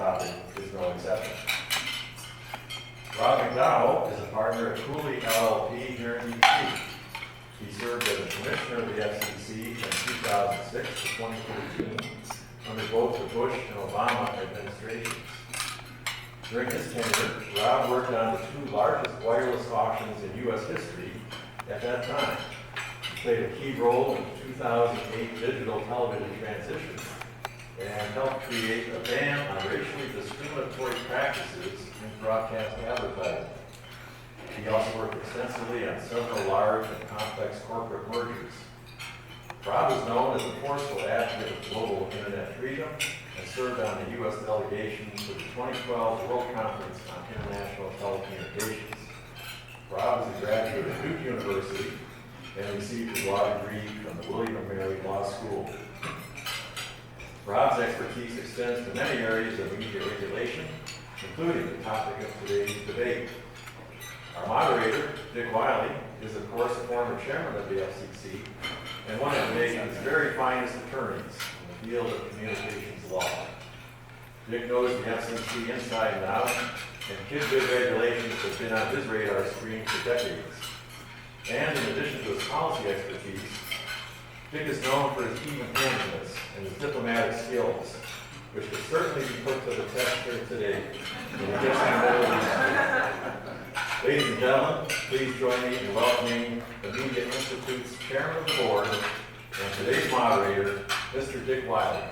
topic is no exception. Robert McDowell is a partner at Cooley LLP here in D.C. He served as a commissioner of the FCC from 2006 to 2013 under both the Bush and Obama administrations. During his tenure, Rob worked on the two largest wireless auctions in U.S. history at that time. He played a key role in the 2008 digital television transition and helped create a ban on racially discriminatory practices in broadcast advertising. He also worked extensively on several large and complex corporate mergers. Rob is known as a forceful advocate of global internet freedom and served on the U.S. delegation to the 2012 World Conference on International Telecommunications. Rob is a graduate of Duke University and received his law degree from the William and Mary Law School. Rob's expertise extends to many areas of media regulation, including the topic of today's debate. Our moderator, Dick Wiley, is of course a former chairman of the FCC and one of the nation's very finest attorneys in the field of communications law. Dick knows the FCC inside and out, and kid bid regulations have been on his radar screen for decades. And in addition to his policy expertise, Dick is known for his even-handedness and his diplomatic skills, which could certainly be put to the test here today. Ladies and gentlemen, please join me in welcoming the Media Institute's Chairman of the Board and today's moderator, Mr. Dick Wiley.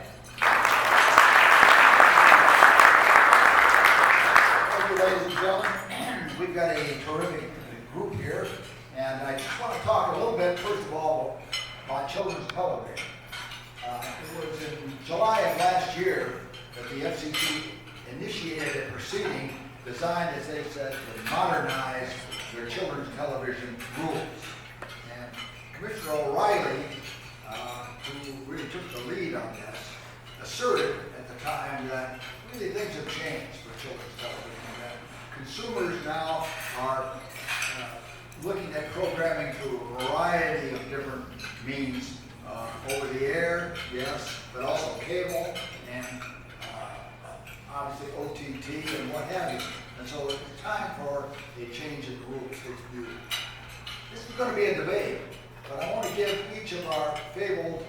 Thank you, ladies and gentlemen. We've got a terrific group here, and I just want to talk a little bit, first of all, about children's television. It was in July of last year that the FCC initiated a proceeding designed, as they said, to modernize their children's television rules. And Commissioner O'Reilly, who really took the lead on this, asserted at the time that really things have changed for children's television, that consumers now are looking at programming through a variety of different means, over the air, yes, but also cable and obviously OTT and what have you. And so it's time for a change in the rules. This is going to be a debate, but I want to give each of our fabled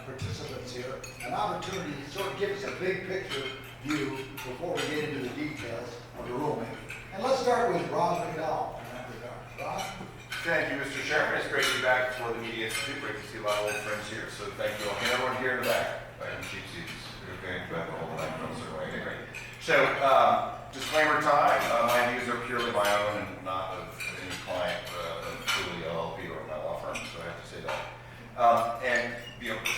participants here an opportunity to sort of give us a big picture view before we get into the details of the rulemaking. And let's start with Robert McDowell. Rob? Thank you, Mr. Chairman. It's great to be back before the Media Institute. Great to see a lot of old friends here. So thank you all. And everyone here in the back. Back in cheap seats. Okay, back the whole time. Okay, great. So, disclaimer time. My views are purely my own and not of any client of Cooley LLP or my law firm. So I have to say that. And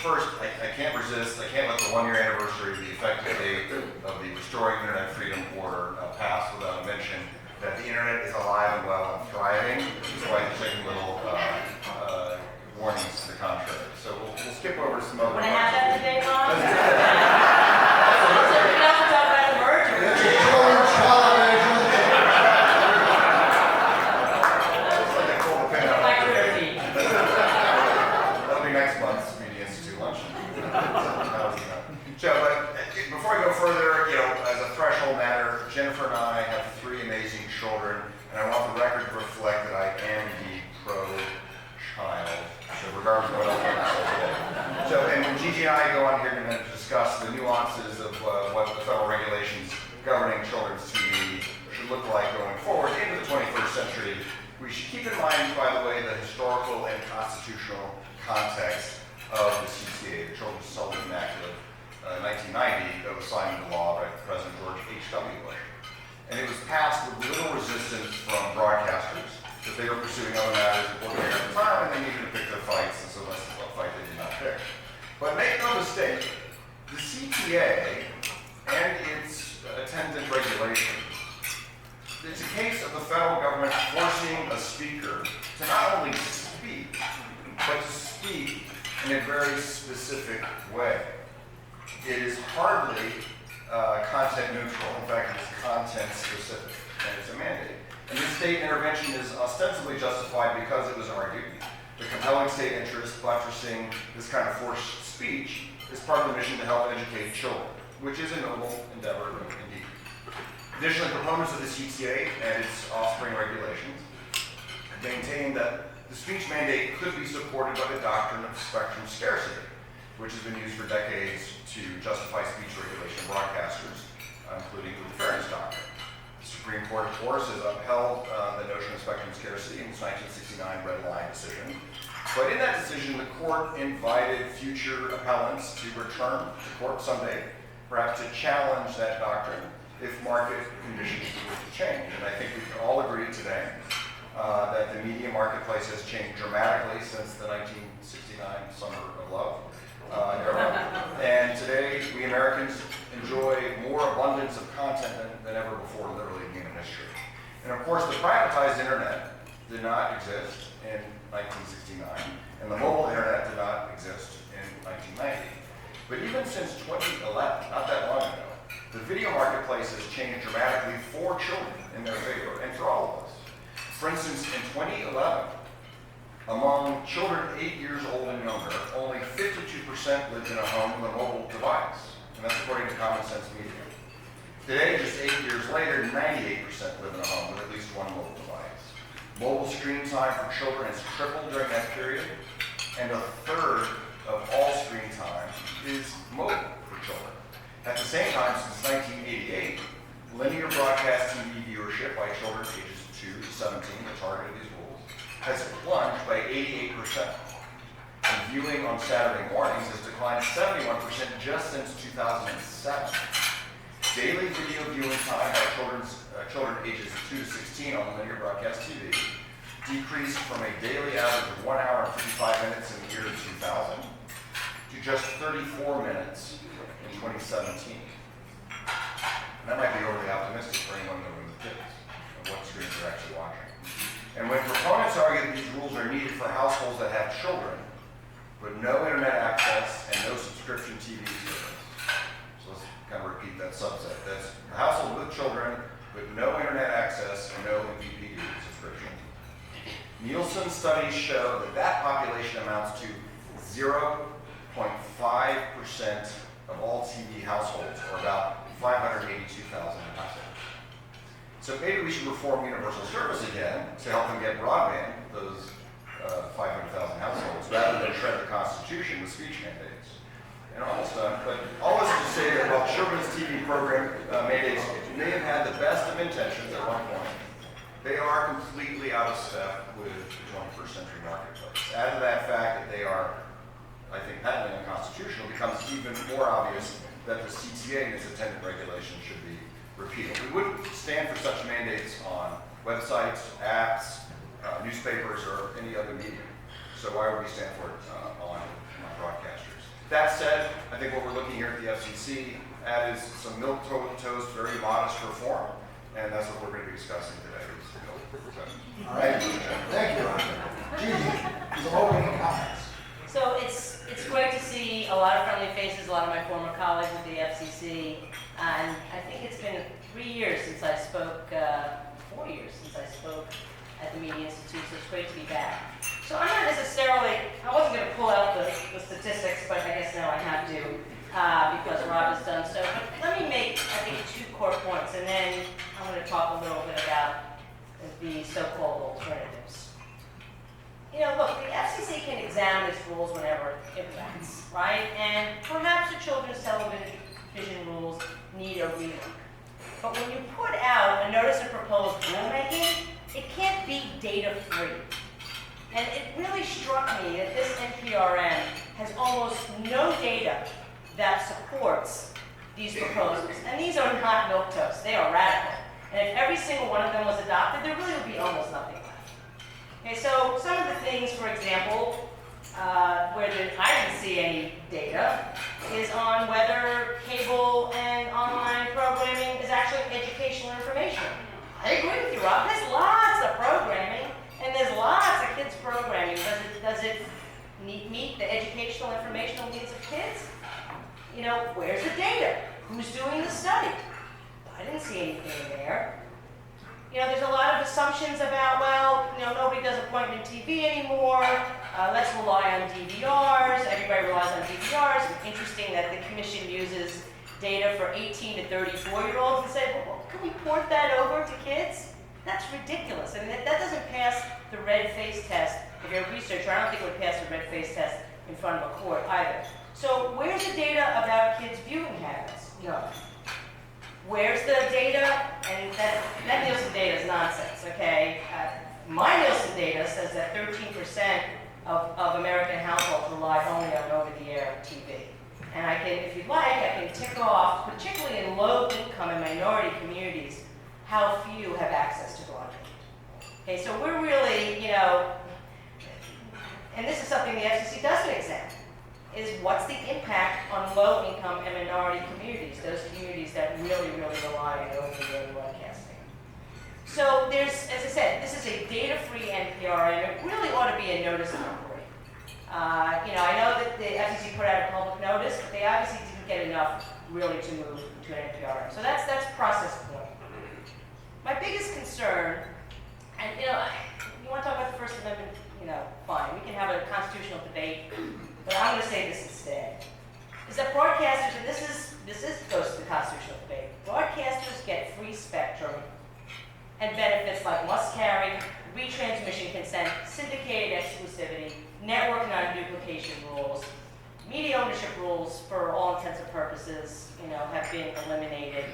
first, I can't resist. I can't let the one-year anniversary of the effective date of the Restoring Internet Freedom Order pass without mention that the internet is alive and well and thriving, despite taking little warnings to the contrary. So we'll skip over some other Want to have that today, Mom? Let's do So we have to talk about the merger. Children's television. Looks like I pulled the pin out. Like your feet. That'll be next month's Media Institute luncheon. So, but before I go further, as a threshold matter, Jennifer and I have three amazing children, and I want the record to reflect that I am indeed pro-child. So, regardless of what else I say today. So, and when Gigi and I go on here and discuss the nuances of what the federal regulations governing children's TV should look like going forward into the 21st century, we should keep in mind, by the way, the historical and constitutional context of the CCA, the Children's Television Act of 1990, that was signed into law by President George H.W. Bush. And it was passed with little resistance from broadcasters, because they were pursuing other matters important at the time, and they needed to pick their fights, and so that's a fight they did not pick. But make no mistake, the CTA and its attendant regulations, it's a case of the federal government forcing a speaker to not only speak, but to speak in a very specific way. It is hardly content neutral. In fact, it's content specific, and it's a mandate. And this state intervention is ostensibly justified because it was argued the compelling state interest buttressing this kind of forced speech is part of the mission to help educate children. which is a noble endeavor indeed. Additionally, proponents of the CTA and its offspring regulations maintain that the speech mandate could be supported by the doctrine of spectrum scarcity, which has been used for decades to justify speech regulation of broadcasters, including the fairness doctrine. The Supreme Court, of course, has upheld the notion of spectrum scarcity in its 1969 Red Line decision. But in that decision, the court invited future appellants to return to court someday, perhaps to challenge that doctrine if market conditions were to change. And I think we can all agree today that the media marketplace has changed dramatically since the 1969 Summer of Love era. And today, we Americans enjoy more abundance of content than ever before, literally, in human history. And of course, the privatized internet did not exist in 1969, and the mobile internet did not exist in 1990. But even since 2011, not that long ago, the video marketplace has changed dramatically for children in their favor, and for all of us. For instance, in 2011, among children 8 years old and younger, only 52% lived in a home with a mobile device, and that's according to Common Sense Media. Today, just 8 years later, 98% live in a home with at least one mobile device. Mobile screen time for children has tripled during that period, and a third of all screen time is mobile for children. At the same time, since 1988, linear broadcast TV viewership by children ages 2 to 17, the target of these rules, has plunged by 88%. And viewing on Saturday mornings has declined 71% just since 2007. Daily video viewing time by children ages 2 to 16 on linear broadcast TV decreased from a daily average of 1 hour and 55 minutes in the year 2000 to just 34 minutes in 2017. And that might be overly optimistic for anyone living with kids of what screens they're actually watching. And when proponents argue that these rules are needed for households that have children, but no internet access and no subscription TV service. So let's kind of repeat that subset. That's a household with children, but no internet access and no MVPD subscription. Nielsen studies show that that population amounts to 0.5% of all TV households, or about 582,000 households. So maybe we should reform universal service again to help them get broadband, those 500,000 households, rather than shred the Constitution with speech mandates. And almost done, but all this is to say that while children's TV program mandates may have had the best of intentions at one point, they are completely out of step with the 21st century marketplace. Add to that fact that they are, I think, patently unconstitutional, becomes even more obvious that the CTA and its attendant regulation should be repealed. We wouldn't stand for such mandates on websites, apps, newspapers, or any other medium. So why would we stand for it on broadcasters? That said, I think what we're looking here at the FCC at is some milquetoast, very modest reform, and that's what we're going to be discussing today. All right, thank you, Ron. Gigi, some opening comments. So it's great to see a lot of friendly faces, a lot of my former colleagues at the FCC, and I think it's been 3 years since I spoke, 4 years since I spoke at the Media Institute, so it's great to be back. So I'm not necessarily, I wasn't going to pull out the statistics, but I guess now I have to, because Rob has done so. But let me make, I think, 2 core points, and then I'm going to talk a little bit about the so-called alternatives. You know, look, the FCC can examine its rules whenever it wants, right? And perhaps the children's television rules need a relook. But when you put out a notice of proposed rulemaking, it can't be data-free. And it really struck me that this NPRM has almost no data that supports these proposals. And these are not milquetoast, they are radical. And if every single one of them was adopted, there really would be almost nothing left. Okay, so some of the things, for example, where I didn't see any data, is on whether cable and online programming is actually educational information. I agree with you, Rob. There's lots of programming, and there's lots of kids programming. Does it meet the educational informational needs of kids? You know, where's the data? Who's doing the study? I didn't see anything there. You know, there's a lot of assumptions about, well, you know, nobody does appointment TV anymore. Let's rely on DVRs. Everybody relies on DVRs. It's interesting that the commission uses data for 18 to 34-year-olds and say, well, can we port that over to kids? That's ridiculous. I mean, that doesn't pass the red face test. If you're a researcher, I don't think it would pass the red face test in front of a court either. So where's the data about kids' viewing habits? No. Where's the data? And that Nielsen data is nonsense, okay? My Nielsen data says that 13% of American households rely only on over-the-air TV. And I can, if you'd like, I can tick off, particularly in low-income and minority communities, how few have access to broadband. Okay, so we're really, you know, and this is something the FCC doesn't examine, is what's the impact on low-income and minority communities, those communities that really, really rely on over-the-air broadcasting. So there's, as I said, this is a data-free NPR, and it really ought to be a notice of inquiry. You know, I know that the FCC put out a public notice, but they obviously didn't get enough really to move to an NPR. So that's process point. My biggest concern, and you know, you want to talk about the First Amendment, you know, fine. We can have a constitutional debate, but I'm going to say this instead, is that broadcasters, and this goes to the constitutional debate, broadcasters get free spectrum and benefits like must carry, retransmission consent, syndicated exclusivity, network non-duplication rules, media ownership rules for all intents and purposes, you know, have been eliminated.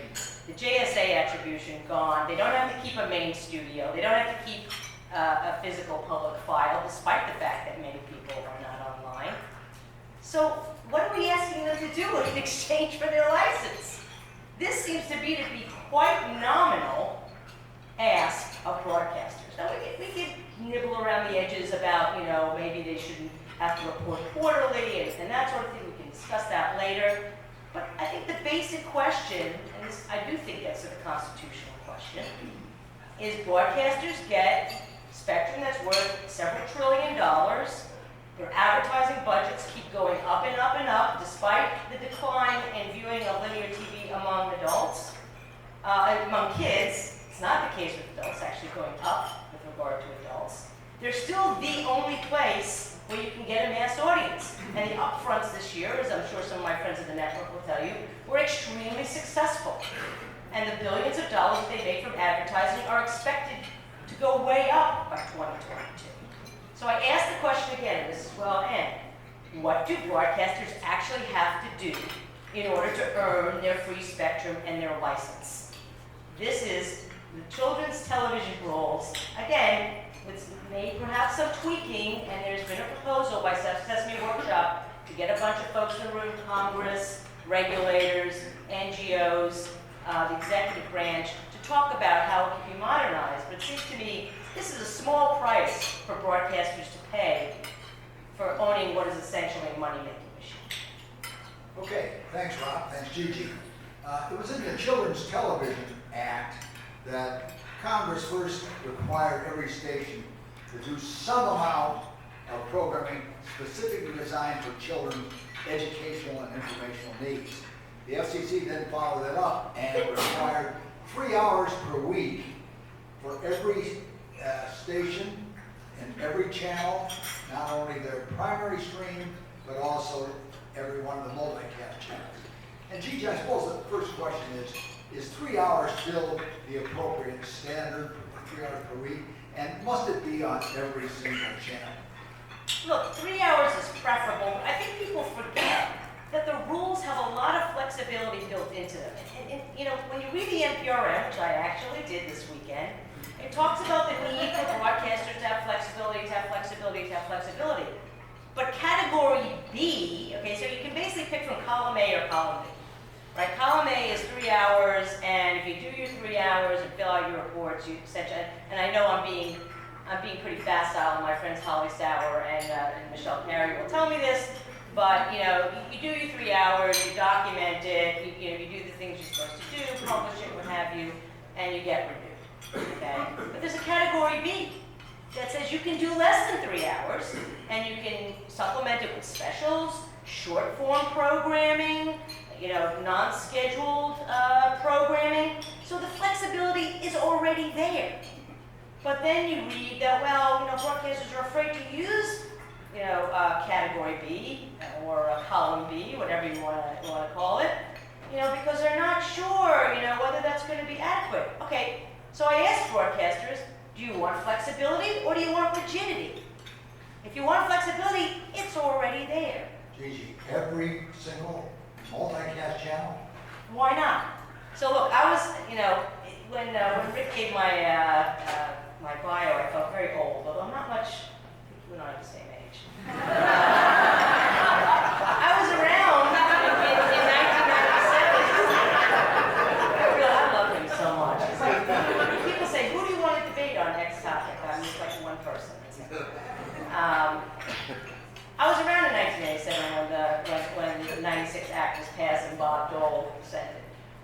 The JSA attribution gone. They don't have to keep a main studio. They don't have to keep a physical public file, despite the fact that many people are not online. So what are we asking them to do in exchange for their license? This seems to be quite nominal ask of broadcasters. Now we can nibble around the edges about, you know, maybe they shouldn't have to report quarterly and that sort of thing. We can discuss that later. But I think the basic question, and this I do think gets to the constitutional question, is broadcasters get spectrum that's worth several $1 trillion. Their advertising budgets keep going up and up and up, despite the decline in viewing of linear TV among adults, among kids. It's not the case with adults, actually going up with regard to adults. They're still the only place where you can get a mass audience. And the upfronts this year, as I'm sure some of my friends at the network will tell you, were extremely successful. And the billions of dollars they make from advertising are expected to go way up by 2022. So I ask the question again, and this is where I'll end. What do broadcasters actually have to do in order to earn their free spectrum and their license? This is the children's television rules, again, with maybe perhaps some tweaking, and there's been a proposal by Sesame Workshop to get a bunch of folks in the room, Congress, regulators, NGOs, the executive branch, to talk about how it can be modernized. But it seems to me this is a small price for broadcasters to pay for owning what is essentially a money-making machine. Okay, thanks, Rob. Thanks, Gigi. It was in the Children's Television Act that Congress first required every station to do some amount of programming specifically designed for children's educational and informational needs. The FCC then followed that up and required 3 hours per week for every station and every channel, not only their primary stream, but also every one of the multicast channels. And Gigi, I suppose the first question is 3 hours still the appropriate standard for 3 hours per week? And must it be on every single channel? Look, 3 hours is preferable, but I think people forget that the rules have a lot of flexibility built into them. And you know, when you read the NPRM, which I actually did this weekend, it talks about the need for broadcasters to have flexibility, to have flexibility, to have flexibility. But category B, okay, so you can basically pick from column A or column B. Right, column A is 3 hours, and if you do your 3 hours and fill out your reports, you essentially, and I know I'm being pretty facile, and my friends Holly Sauer and Michelle Carey will tell me this, but you know, you do your 3 hours, you document it, you do the things you're supposed to do, publish it, what have you, and you get renewed. Okay, but there's a category B that says you can do less than 3 hours, and you can supplement it with specials, short form programming, you know, non-scheduled programming. So the flexibility is already there. But then you read that, well, you know, broadcasters are afraid to use, you know, category B or column B, whatever you want to call it, because they're not sure, whether that's going to be adequate. Okay, so I asked broadcasters, do you want flexibility or do you want rigidity? If you want flexibility, it's already there. Gigi, every single multicast channel? Why not? So look, I was, when Rick gave my my bio, I felt very old, although I'm not much, we're not at the same age. I was around in 1997. I love him so much. It's like, people say, who do you want to debate on next topic? I'm just like one person. I was around in 1987 when the 96 Act was passed and Bob Dole presented.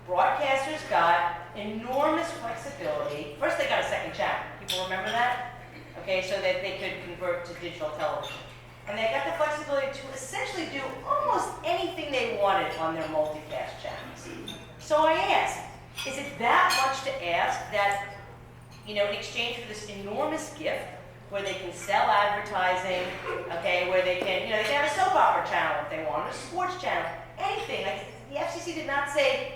Broadcasters got enormous flexibility. First, they got a second channel. People remember that? Okay, so that they could convert to digital television. And they got the flexibility to essentially do almost anything they wanted on their multicast channels. So I asked, is it that much to ask that, in exchange for this enormous gift, where they can sell advertising, okay, where they can, they can have a soap opera channel if they want, a sports channel, anything. Like, the FCC did not say,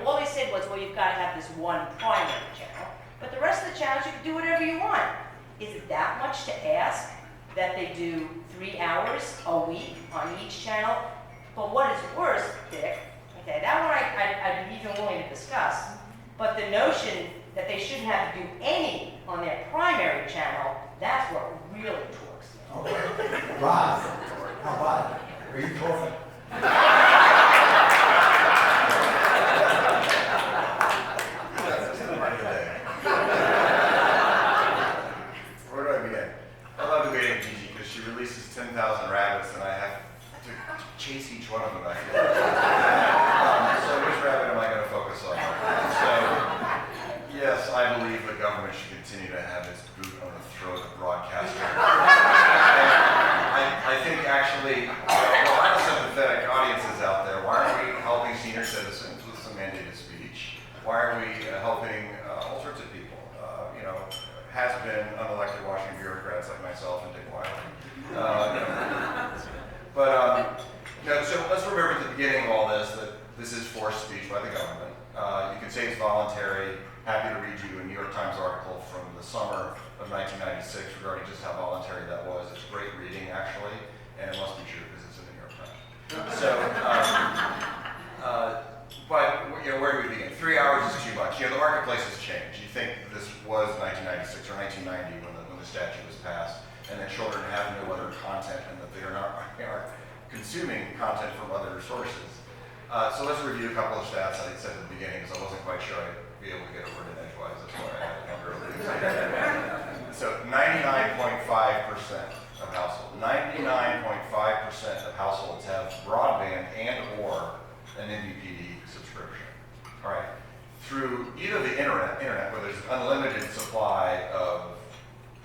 all they said was, well, you've got to have this one primary channel, but the rest of the channels, you can do whatever you want. Is it that much to ask that they do 3 hours a week on each channel? But what is worse, Dick, okay, that one I'd be even willing to discuss, but the notion that they shouldn't have to do any on their primary channel, that's what really torques me. Okay. Rob, how about it? Are you torquing? Where do I begin? I love debating Gigi because she releases 10,000 rabbits and I have to chase each one of them. I feel like. So which rabbit am I going to focus on? So, yes, I believe the government should continue to have its boot on the throat of broadcasters. I think actually, a lot of sympathetic audiences out there. Why aren't we helping senior citizens with some mandated speech? Why are we helping all sorts of people? Has been unelected Washington bureaucrats like myself and Dick Wiley. So let's remember at the beginning of all this that this is forced speech by the government. You can say it's voluntary. Happy to read you a New York Times article from the summer of 1996 regarding just how voluntary that was. It's great reading, actually, and it must be true because it's in the New York Times. So, but where do we begin? 3 hours is too much. The marketplace has changed. You think this was 1996 or 1990 when the statute was passed, and that children have no other content and that they are consuming content from other sources. So let's review a couple of stats I said at the beginning because I wasn't quite sure I'd be able to get over it edgewise. That's why I had to come early. So 99.5% of households, 99.5% of households have broadband and or an MVPD subscription. All right. Through either the internet where there's an unlimited supply of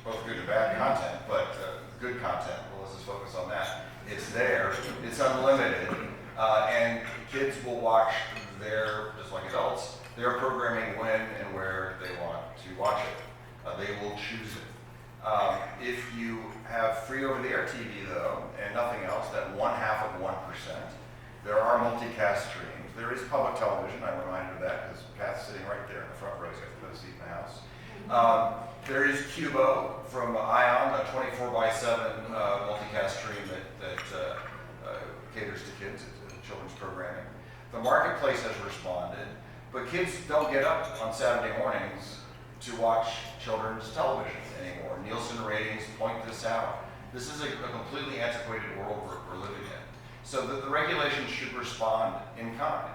both good and bad content, but good content, well, let's just focus on that. It's there, it's unlimited, and kids will watch just like adults, their programming when and where they want to watch it. They will choose it. If you have free over-the-air TV, though, and nothing else, that 0.5%, there are multicast streams. There is public television, I'm reminded of that because Pat's sitting right there in the front row, so I have to put a seat in the house. There is Cubo from ION, a 24/7 multicast stream that caters to kids, children's programming. The marketplace has responded, but kids don't get up on Saturday mornings to watch children's television anymore. Nielsen ratings point this out. This is a completely antiquated world we're living in. So the regulations should respond in kind.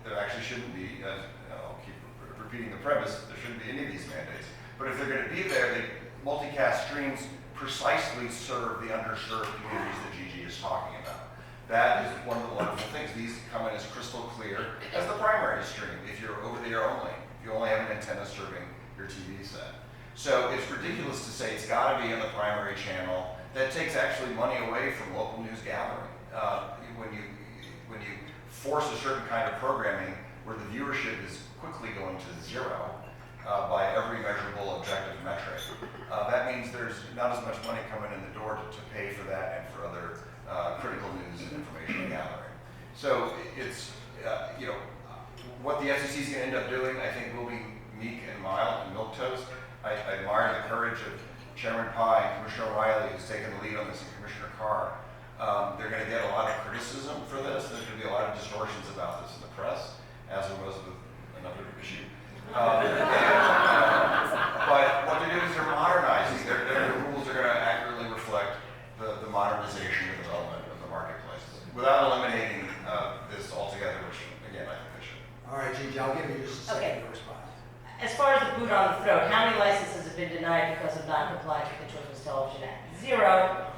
There actually shouldn't be, I'll keep repeating the premise, there shouldn't be any of these mandates. But if they're going to be there, the multicast streams precisely serve the underserved communities that Gigi is talking about. That is one of the wonderful things. These come in as crystal clear as the primary stream if you're over the air only. If you only have an antenna serving your TV set. So it's ridiculous to say it's got to be in the primary channel. That takes actually money away from local news gathering. When you force a certain kind of programming where the viewership is quickly going to zero by every measurable objective metric, that means there's not as much money coming in the door to pay for that and for other critical news and information gathering. So it's the FCC is going to end up doing, I think, will be meek and mild and milquetoast. I admire the courage of Chairman Pai and Commissioner Wiley, who's taken the lead on this, and Commissioner Carr. They're going to get a lot of criticism for this. There's going to be a lot of distortions about this in the press, as there was with another issue. But what they're doing is they're modernizing. Their rules are going to accurately reflect the modernization and development of the marketplace, without eliminating this altogether, which, again, I think they should. All right, Gigi, I'll give you just a second to respond. As far as the boot on the throat, how many licenses have been denied because of non-compliance with the Children's Television Act? 0.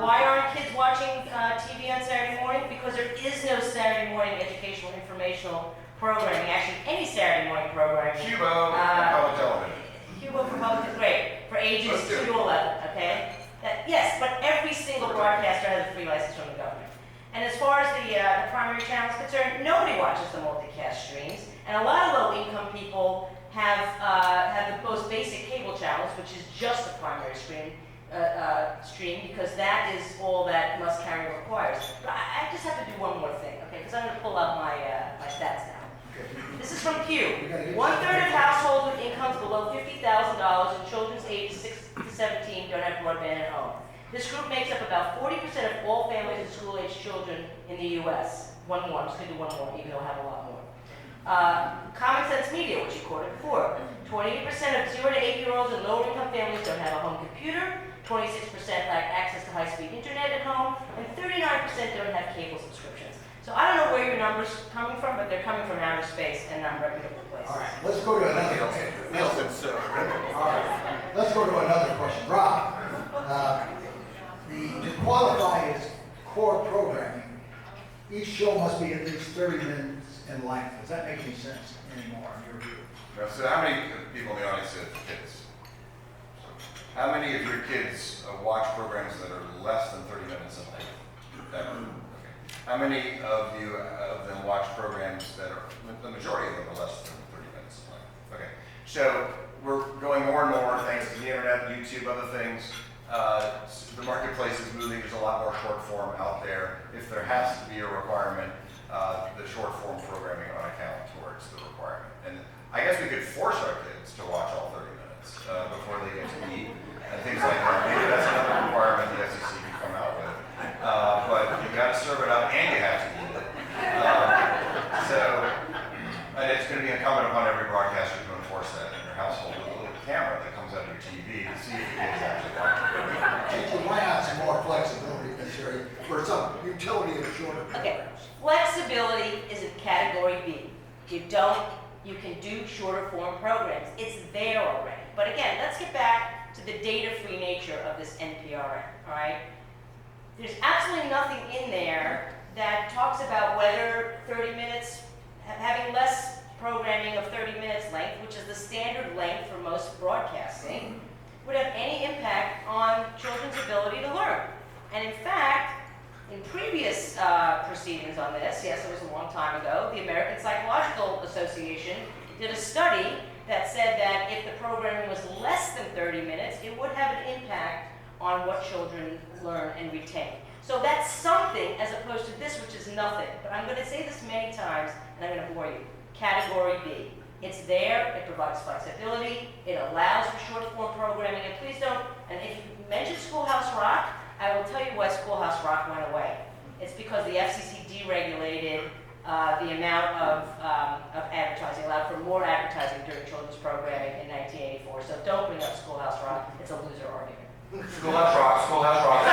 Why aren't kids watching TV on Saturday morning? Because there is no Saturday morning educational, informational programming. Actually, any Saturday morning programming. Cubo and public television. Cubo for public is great, for ages 2 to 11, okay? Yes, but every single broadcaster has a free license from the government. And as far as the primary channel is concerned, nobody watches the multicast streams. And a lot of low-income people have the most basic cable channels, which is just the primary stream, because that is all that Must Carry requires. But I just have to do one more thing, okay? Because I'm going to pull out my stats now. This is from Pew. 1/3 of households with incomes below $50,000 and children's ages 6 to 17 don't have broadband at home. This group makes up about 40% of all families with school-age children in the U.S. One more, I'm just going to do one more, even though I have a lot more. Common Sense Media, which you quoted before. 28% of 0 to 8-year-olds in lower-income families don't have a home computer. 26% lack access to high-speed internet at home, and 39% don't have cable subscriptions. So I don't know where your numbers are coming from, but they're coming from outer space and non-reputable places. All right, let's go to another question. Nielsen, so. All right, let's go to another question. Rob, to qualify as core programming, each show must be at least 30 minutes in length. Does that make any sense anymore in your view? So how many people in the audience have kids? How many of your kids watch programs that are less than 30 minutes in length? Okay. How many of them watch programs that are, the majority of them are less than 30 minutes in length? Okay. So we're going more and more, thanks to the internet, YouTube, other things. The marketplace is moving. There's a lot more short form out there. If there has to be a requirement, the short form programming ought to count towards the requirement. And I guess we could force our kids to watch all 30 minutes before they get to eat and things like that. Maybe that's another requirement the FCC can come out with. But you've got to serve it up and you have to eat it. And it's going to be incumbent upon every broadcaster to enforce that in your household with a little camera that comes out of your TV to see if the kids actually watch it. Why not some more flexibility in this area for some utility of shorter Okay, programs? flexibility is in category B. You can do shorter form programs. It's there already. But again, let's get back to the data-free nature of this NPRM, all right? There's absolutely nothing in there that talks about whether 30 minutes, having less programming of 30 minutes length, which is the standard length for most broadcasting, would have any impact on children's ability to learn. And in fact, in previous proceedings on this, yes, it was a long time ago, the American Psychological Association did a study that said that if the programming was less than 30 minutes, it would have an impact on what children learn and retain. So that's something as opposed to this, which is nothing. But I'm going to say this many times, and I'm going to bore you. Category B. It's there, it provides flexibility, it allows for short-form programming, and please don't, and if you mention Schoolhouse Rock, I will tell you why Schoolhouse Rock went away. It's because the FCC deregulated the amount of advertising, allowed for more advertising during children's programming in 1984. So don't bring up Schoolhouse Rock, it's a loser argument. Schoolhouse Rock, Schoolhouse Rock.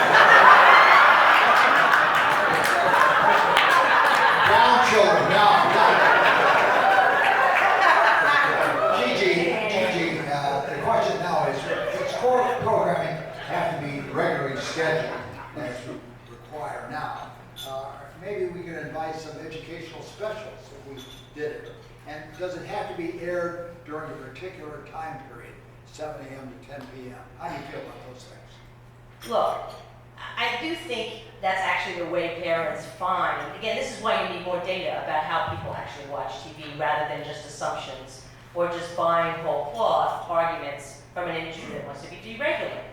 Down, children, down. Gigi, the question now is, does core programming have to be regularly scheduled as required now? Maybe we could invite some educational specialists if we did it. And does it have to be aired during a particular time period, 7 a.m. to 10 p.m.? How do you feel about those things? Look, I do think that's actually the way parents find. Again, this is why you need more data about how people actually watch TV rather than just assumptions or just buying whole cloth arguments from an industry that wants to be deregulated.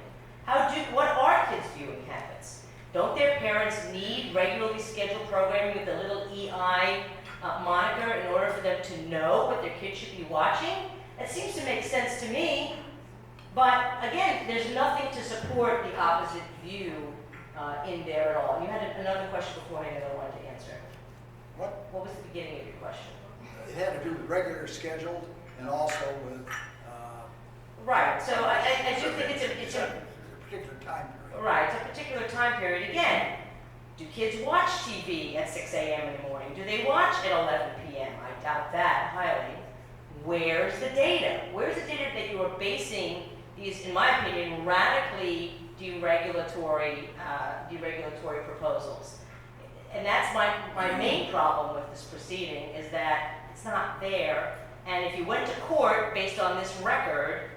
What are kids' viewing habits? Don't their parents need regularly scheduled programming with the little EI monitor in order for them to know what their kids should be watching? It seems to make sense to me, but again, there's nothing to support the opposite view in there at all. You had another question beforehand that I wanted to answer. What? What was the beginning of your question? It had to do with regular scheduled and also with, Right, so I do think it's a particular time period. right, it's a particular time period. Again, do kids watch TV at 6 a.m. in the morning? Do they watch at 11 p.m.? I doubt that highly. Where's the data? Where's the data that you are basing these, in my opinion, radically deregulatory proposals? And that's my main problem with this proceeding, is that it's not there. And if you went to court based on this record,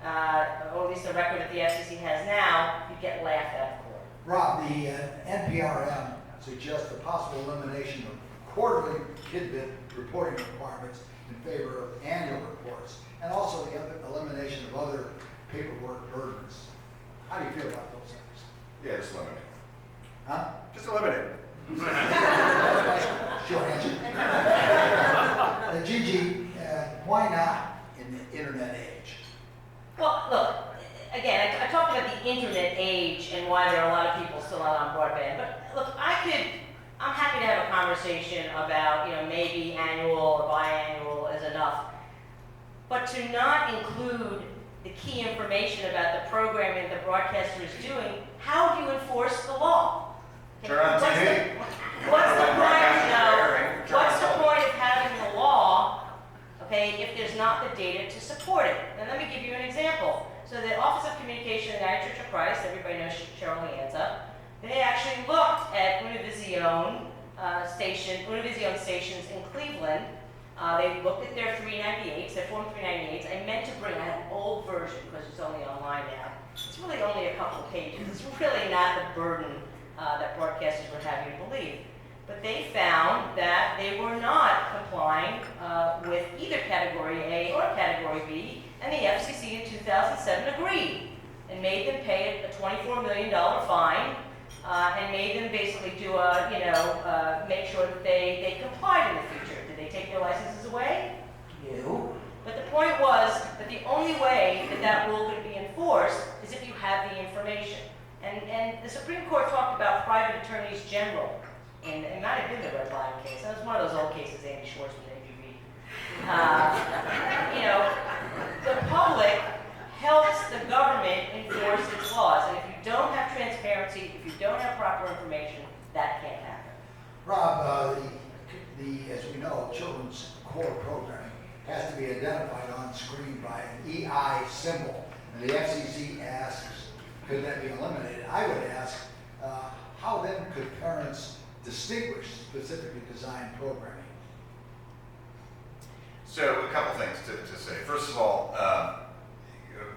or at least the record that the FCC has now, you'd get laughed at in court. Rob, the NPRM suggests the possible elimination of quarterly tidbit reporting requirements in favor of annual reports, and also the elimination of other paperwork burdens. How do you feel about those things? Yeah, just eliminate. Huh? Just eliminate. Short answer. Gigi, why not in the internet age? Well, look, again, I talked about the internet age and why there are a lot of people still not on broadband, but look, I'm happy to have a conversation about, maybe annual or biannual is enough, but to not include the key information about the programming the broadcaster is doing, how do you enforce the law? Turn on TV. What's the point, what's the point of having the law, okay, if there's not the data to support it? And let me give you an example. So the Office of Communication at the United Church of Christ, everybody knows Cheryl Leanza, they actually looked at Univision stations in Cleveland. They looked at their 398s, their Form 398s. I meant to bring, I have an old version because it's only online now. It's really only a couple of pages. It's really not the burden that broadcasters would have you believe. But they found that they were not complying with either Category A or Category B, and the FCC in 2007 agreed and made them pay a $24 million fine and made them basically do make sure that they complied in the future. Did they take their licenses away? No. But the point was that the only way that rule could be enforced is if you have the information. And the Supreme Court talked about private attorneys general. And it might have been the Red Lion case. That was one of those old cases Andy Schwartz would maybe read. The public helps the government enforce its laws. And if you don't have transparency, if you don't have proper information, that can't happen. Rob, as we know, children's core programming has to be identified on screen by an EI symbol. And the FCC asks, could that be eliminated? I would ask, how then could parents distinguish specifically designed programming? So a couple things to say. First of all, a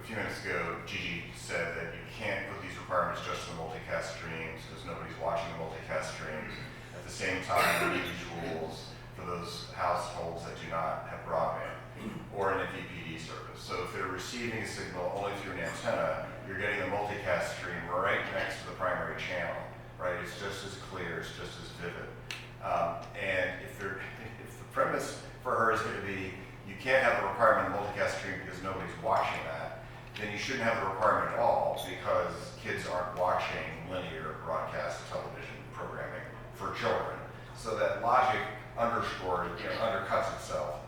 few minutes ago, Gigi said that you can't put these requirements just in the multicast streams because nobody's watching the multicast streams. At the same time, we need these rules for those households that do not have broadband or an MVPD service. So if they're receiving a signal only through an antenna, you're getting the multicast stream right next to the primary channel, right? It's just as clear, it's just as vivid. And if the premise for her is going to be, you can't have a requirement in the multicast stream because nobody's watching that, then you shouldn't have the requirement at all because kids aren't watching linear broadcast television programming for children. So that logic undercuts itself.